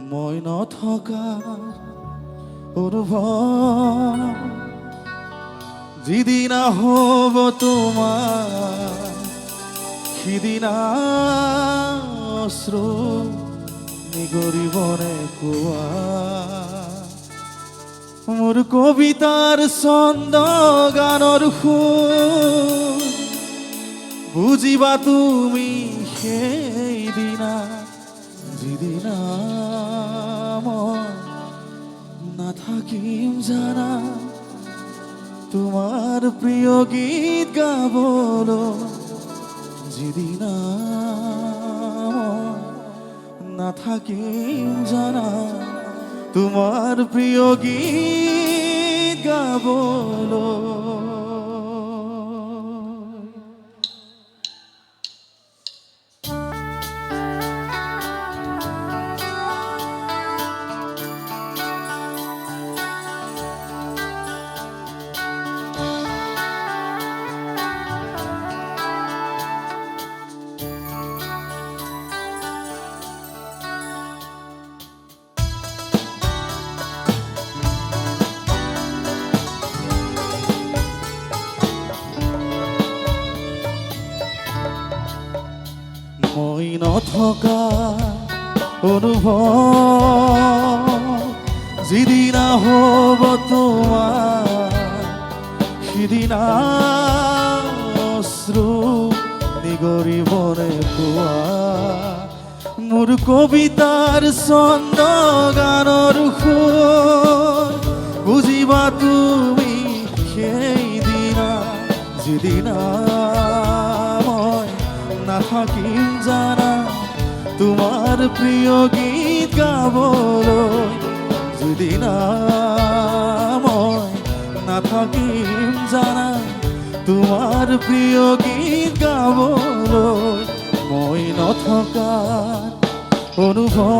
মই নথকাৰ অনুভৱ যিদিনা হ'ব তোমাৰ সিদিনা অশ্ৰু নিগৰিবনে কোৱা মোৰ কবিতাৰ ছন্দ গানৰ সুৰ বুজিবা তুমি সেইদিনা যিদিনা মই নাথাকিম জানা তোমাৰ প্ৰিয় গীত গাবলৈ যিদিনা মই নাথাকিম জানা তোমাৰ প্ৰিয় গীত গাবলৈ মই নথকা অনুভৱ যিদিনা হ'ব তোমাৰ সিদিনা অশ্ৰু নিগৰিবনে কোৱা মোৰ কবিতাৰ ছন্দ গানৰ সুৰ বুজিবা তুমি সেইদিনা যিদিনা নাথাকিম জানা তোমাৰ প্ৰিয় গীত গাবলৈ যিদিনা মই নাথাকিম জানা তোমাৰ প্ৰিয় গীত গাবলৈ মই নথকাৰ অনুভৱ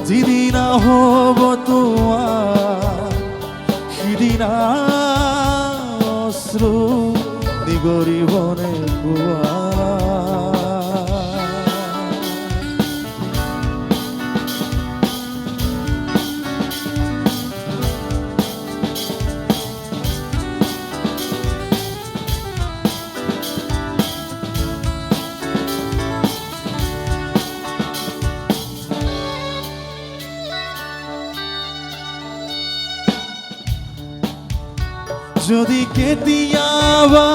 যিদিনা হ'ব তোমাৰ সিদিনা অশ্ৰু নিগৰিবনে কোৱা যদি কেতিয়াবা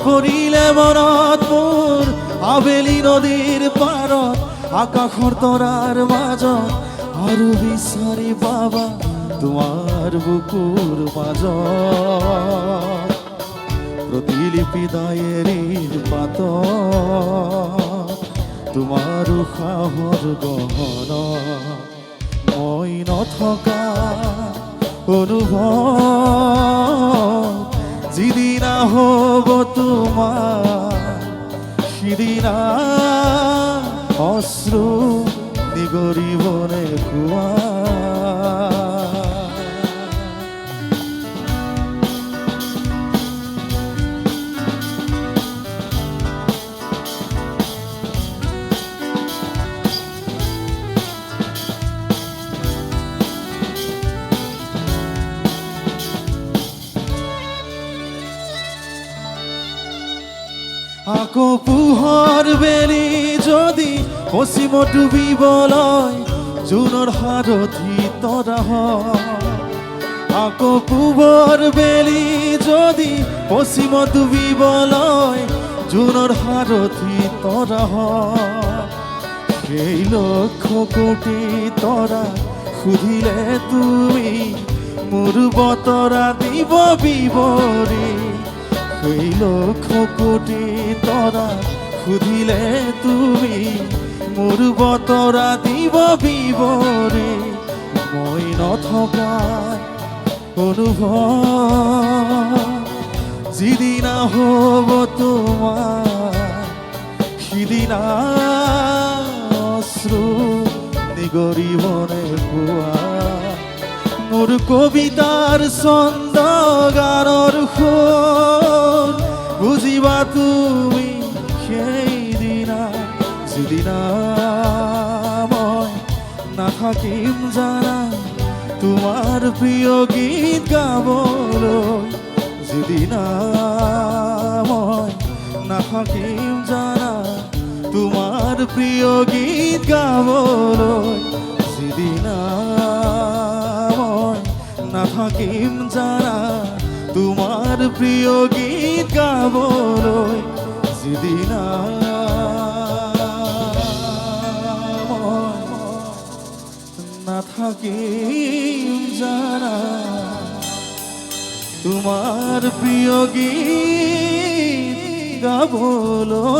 কৰিলে মনত মোৰ আবেলি নদীৰ পাৰত আকাশৰ তৰাৰ মাজত আৰু বিচাৰি পাবা তোমাৰ বুকুৰ মাজত প্ৰতিলিপি ডায়েৰীৰ পাতত তোমাৰ উশাহৰ গহন মই নথকা অনুভৱ যিদিনা হ'ব তোমাৰ সিদিনা অশ্ৰু নিগৰিবনে কোৱা আকৌ পোহৰ বেলি যদি পশ্চিমত ডুবিবলৈ জোনৰ হাৰথি তৰা আকৌ পূবৰ বেলি যদি পশ্চিমত ডুবিবলৈ জোনৰ হাৰথি তৰা সেই লক্ষ কোটি তৰা সুধিলে তুমি মোৰ বতৰা দিব বিৱৰি সেই লক্ষ কোটি তৰা সুধিলে তুমি মোৰ বতৰা দিব বিৱৰি মই নথকাৰ অনুভৱ যিদিনা হ'ব তোমাৰ সিদিনা অশ্ৰু নিগৰিবনে কোৱা মোৰ কবিতাৰ ছন্দ গানৰ সুৰ বুজিবা তুমি সেইদিনা যিদিনা না থাকিম জানা তোমার প্রিয় গীত গাবলৈ যেদিন মই না থাকিম জানা তোমার প্রিয় গীত গাবলৈ যেদিন মই না থাকিম জানা তোমার প্রিয় গীত গাবলৈ যেদিন না থাকিম জানা তোমার প্রিয় গীত গাবলৈ